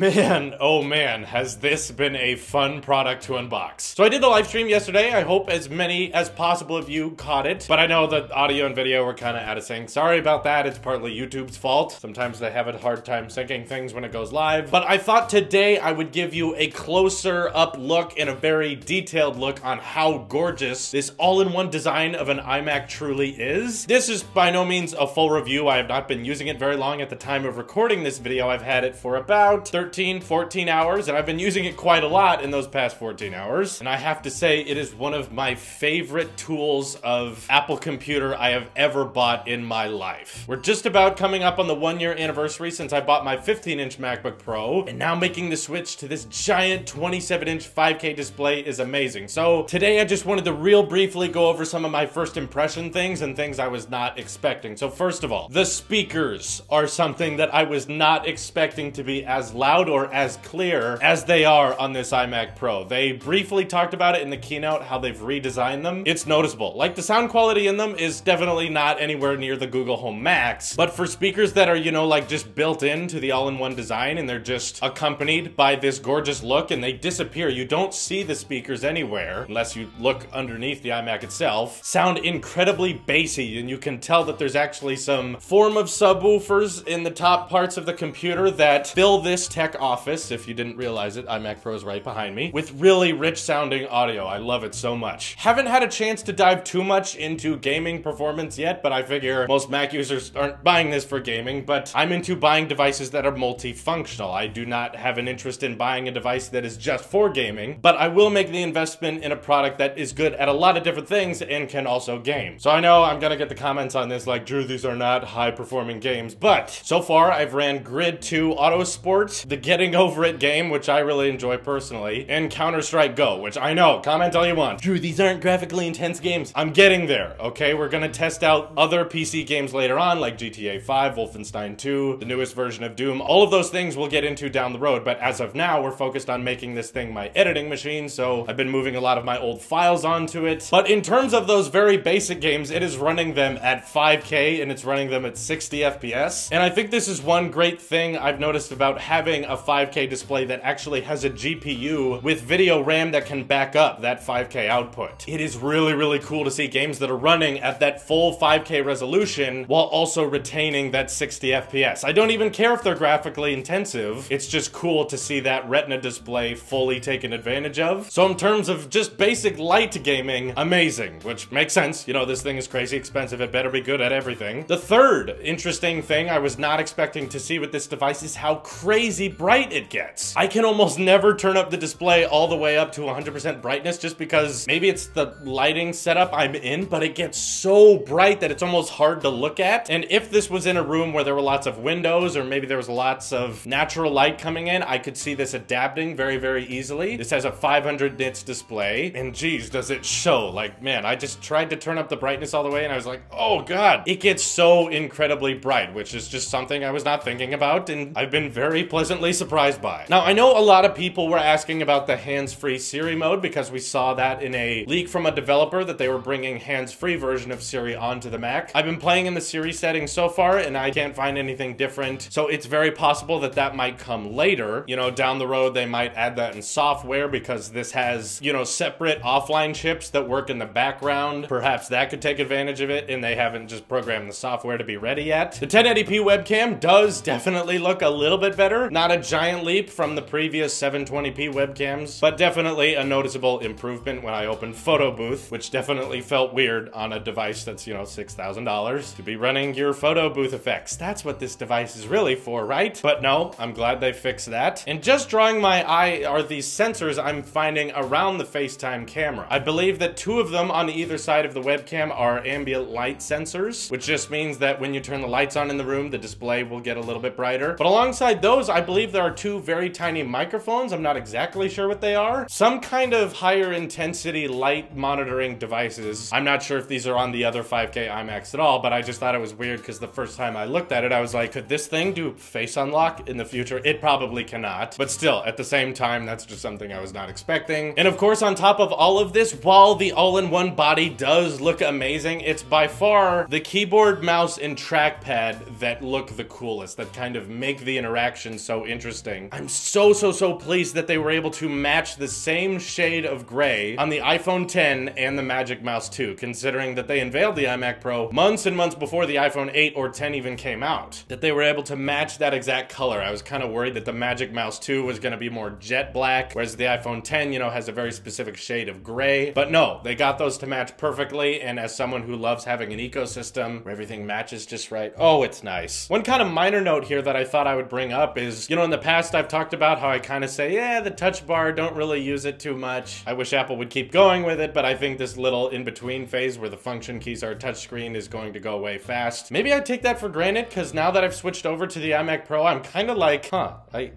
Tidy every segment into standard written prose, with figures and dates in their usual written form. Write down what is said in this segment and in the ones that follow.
Man, oh man, has this been a fun product to unbox. So I did the live stream yesterday. I hope as many as possible of you caught it, but I know that audio and video were kind of out of sync. Sorry about that. It's partly YouTube's fault. Sometimes they have a hard time syncing things when it goes live, but I thought today I would give you a closer up look and a very detailed look on how gorgeous this all-in-one design of an iMac truly is. This is by no means a full review. I have not been using it very long at the time of recording this video. I've had it for about 13, 14 hours, and I've been using it quite a lot in those past 14 hours. And I have to say, it is one of my favorite tools of Apple computer I have ever bought in my life. We're just about coming up on the 1-year anniversary since I bought my 15-inch MacBook Pro, and now making the switch to this giant 27-inch 5K display is amazing. So today I just wanted to real briefly go over some of my first impression things and things I was not expecting. So first of all, the speakers are something that I was not expecting to be as loud or as clear as they are on this iMac Pro. They briefly talked about it in the keynote, how they've redesigned them. It's noticeable. Like, the sound quality in them is definitely not anywhere near the Google Home Max, but for speakers that are, you know, like just built into the all-in-one design and they're just accompanied by this gorgeous look and they disappear, you don't see the speakers anywhere unless you look underneath the iMac itself, sound incredibly bassy, and you can tell that there's actually some form of subwoofers in the top parts of the computer that fill this tech office. If you didn't realize it, iMac Pro is right behind me, with really rich sounding audio. I love it so much. Haven't had a chance to dive too much into gaming performance yet, but I figure most Mac users aren't buying this for gaming, but I'm into buying devices that are multifunctional. I do not have an interest in buying a device that is just for gaming, but I will make the investment in a product that is good at a lot of different things and can also game. So I know I'm gonna get the comments on this like, Drew, these are not high performing games, but so far I've ran Grid 2 Autosport, the Getting Over It game, which I really enjoy personally, and Counter-Strike Go, which I know, comment all you want. Drew, these aren't graphically intense games. I'm getting there, okay? We're gonna test out other PC games later on, like GTA 5, Wolfenstein 2, the newest version of Doom. All of those things we'll get into down the road, but as of now, we're focused on making this thing my editing machine, so I've been moving a lot of my old files onto it. But in terms of those very basic games, it is running them at 5K and it's running them at 60 FPS. And I think this is one great thing I've noticed about having a 5K display that actually has a GPU with video RAM that can back up that 5K output. It is really, really cool to see games that are running at that full 5K resolution while also retaining that 60 FPS. I don't even care if they're graphically intensive. It's just cool to see that Retina display fully taken advantage of. So in terms of just basic light gaming, amazing, which makes sense. You know, this thing is crazy expensive. It better be good at everything. The third interesting thing I was not expecting to see with this device is how crazy bright it gets. I can almost never turn up the display all the way up to 100% brightness just because maybe it's the lighting setup I'm in, but it gets so bright that it's almost hard to look at. And if this was in a room where there were lots of windows or maybe there was lots of natural light coming in, I could see this adapting very, very easily. This has a 500 nits display, and geez, does it show. Like, man, I just tried to turn up the brightness all the way and I was like, oh god, it gets so incredibly bright, which is just something I was not thinking about and I've been very pleasantly surprised by. Now, I know a lot of people were asking about the hands-free Siri mode because we saw that in a leak from a developer that they were bringing hands-free version of Siri onto the Mac. I've been playing in the Siri settings so far and I can't find anything different, so it's very possible that that might come later. You know, down the road they might add that in software because this has, you know, separate offline chips that work in the background. Perhaps that could take advantage of it and they haven't just programmed the software to be ready yet. The 1080p webcam does definitely look a little bit better. Not a giant leap from the previous 720p webcams, but definitely a noticeable improvement when I opened Photo Booth, which definitely felt weird on a device that's, you know, $6,000 to be running your photo booth effects. That's what this device is really for, right? But no, I'm glad they fixed that. And just drawing my eye are these sensors I'm finding around the FaceTime camera. I believe that 2 of them on either side of the webcam are ambient light sensors, which just means that when you turn the lights on in the room, the display will get a little bit brighter. But alongside those, I believe there are 2 very tiny microphones. I'm not exactly sure what they are. Some kind of higher intensity light monitoring devices. I'm not sure if these are on the other 5K iMacs at all, but I just thought it was weird because the first time I looked at it, I was like, could this thing do face unlock in the future? It probably cannot, but still, at the same time, that's just something I was not expecting. And of course, on top of all of this, while the all-in-one body does look amazing, it's by far the keyboard, mouse, and trackpad that look the coolest, that kind of make the interaction so interesting. I'm so pleased that they were able to match the same shade of gray on the iPhone 10 and the Magic Mouse 2, considering that they unveiled the iMac Pro months and months before the iPhone 8 or 10 even came out. That they were able to match that exact color. I was kind of worried that the Magic Mouse 2 was going to be more jet black, whereas the iPhone 10, you know, has a very specific shade of gray. But no, they got those to match perfectly, and as someone who loves having an ecosystem where everything matches just right, oh, it's nice. One kind of minor note here that I thought I would bring up is, you know, in the past I've talked about how I kind of say, yeah, the touch bar, don't really use it too much. I wish Apple would keep going with it, but I think this little in-between phase where the function keys are touchscreen is going to go away fast. Maybe I take that for granted, because now that I've switched over to the iMac Pro, I'm kind of like, I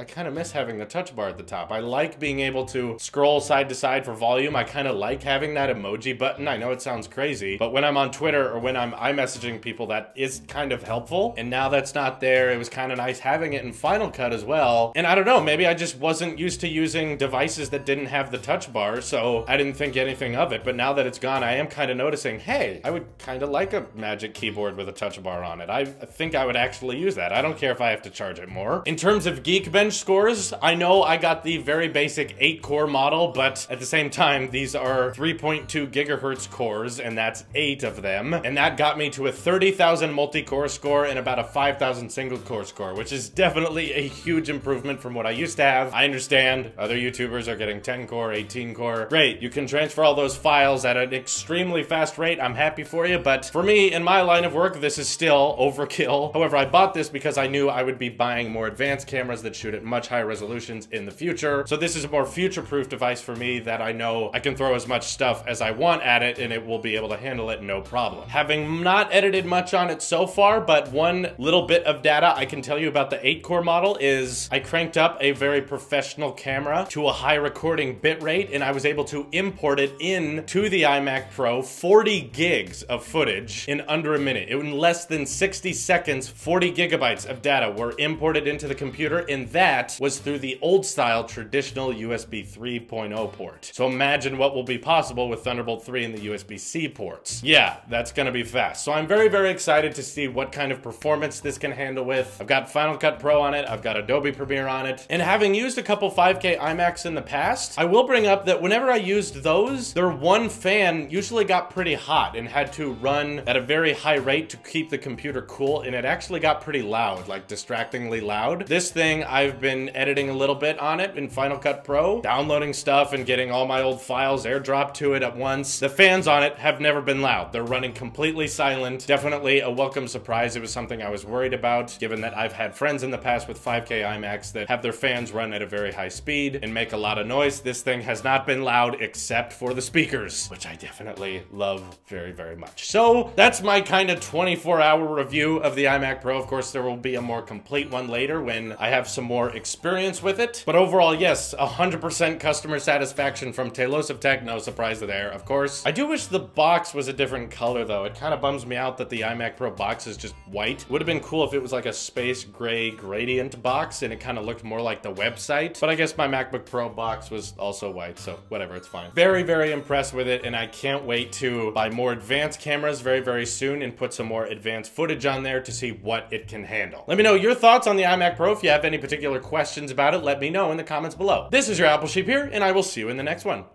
kind of miss having the touch bar at the top. I like being able to scroll side to side for volume. I kind of like having that emoji button. I know it sounds crazy, but when I'm on Twitter or when I'm iMessaging people, that is kind of helpful. And now that's not there. It was kind of nice having it in Final Cut as well. And I don't know, maybe I just wasn't used to using devices that didn't have the touch bar, so I didn't think anything of it. But now that it's gone, I am kind of noticing, hey, I would kind of like a Magic Keyboard with a touch bar on it. I think I would actually use that. I don't care if I have to charge it more. In terms of Geekbench scores, I know I got the very basic 8-core model, but at the same time, these are 3.2 gigahertz cores, and that's 8 of them. And that got me to a 30,000 multi-core score and about a 5,000 single-core score, which is definitely a huge improvement from what I used to have. I understand other YouTubers are getting 10-core, 18-core. Great, you can transfer all those files at an extremely fast rate. I'm happy for you, but for me, in my line of work, this is still overkill. However, I bought this because I knew I would be buying more advanced cameras that shoot at much higher resolutions in the future. So this is a more future-proof device for me that I know I can throw as much stuff as I want at it and it will be able to handle it no problem. Having not edited much on it so far, but one little bit of data I can tell you about the 8-core model is I cranked up a very professional camera to a high recording bitrate and I was able to import it into the iMac Pro, 40 gigs of footage in under a minute. In less than 60 seconds, 40 gigabytes of data were imported into the computer, and that was through the old style traditional USB 3.0 port. So imagine what will be possible with Thunderbolt 3 and the USB-C ports. Yeah, that's gonna be fast. So I'm very excited to see what kind of performance this can handle with. I've got Final Cut Pro on it, I've got Adobe Premiere on it, and having used a couple 5K iMacs in the past, I will bring up that whenever I used those, their one fan usually got pretty hot and had to run at a very high rate to keep the computer cool, and it actually got pretty loud, like distractingly loud. This thing, I've been editing a little bit on it in Final Cut Pro, downloading stuff and getting all my old files airdropped to it at once. The fans on it have never been loud. They're running completely silent. Definitely a welcome surprise. It was something I was worried about, given that I've had friends in the past with 5K iMacs that have their fans run at a very high speed and make a lot of noise. This thing has not been loud except for the speakers, which I definitely love very much. So that's my kind of 24-hour review of the iMac Pro. Of course, there will be a more complete one later when I have some more experience with it. But overall, yes, 100% customer satisfaction from Tailosive Tech. No surprise there, of course. I do wish the box was a different color, though. It kind of bums me out that the iMac Pro box is just white. Would have been cool if it was like a space gray gradient box and it kind of looked more like the website. But I guess my MacBook Pro box was also white, so whatever, it's fine. Very impressed with it, and I can't wait to buy more advanced cameras very soon and put some more advanced footage on there to see what it can handle. Let me know your thoughts on the iMac Pro. If you have any particular questions about it, let me know in the comments below. This is your Apple Sheep here, and I will see you in the next one.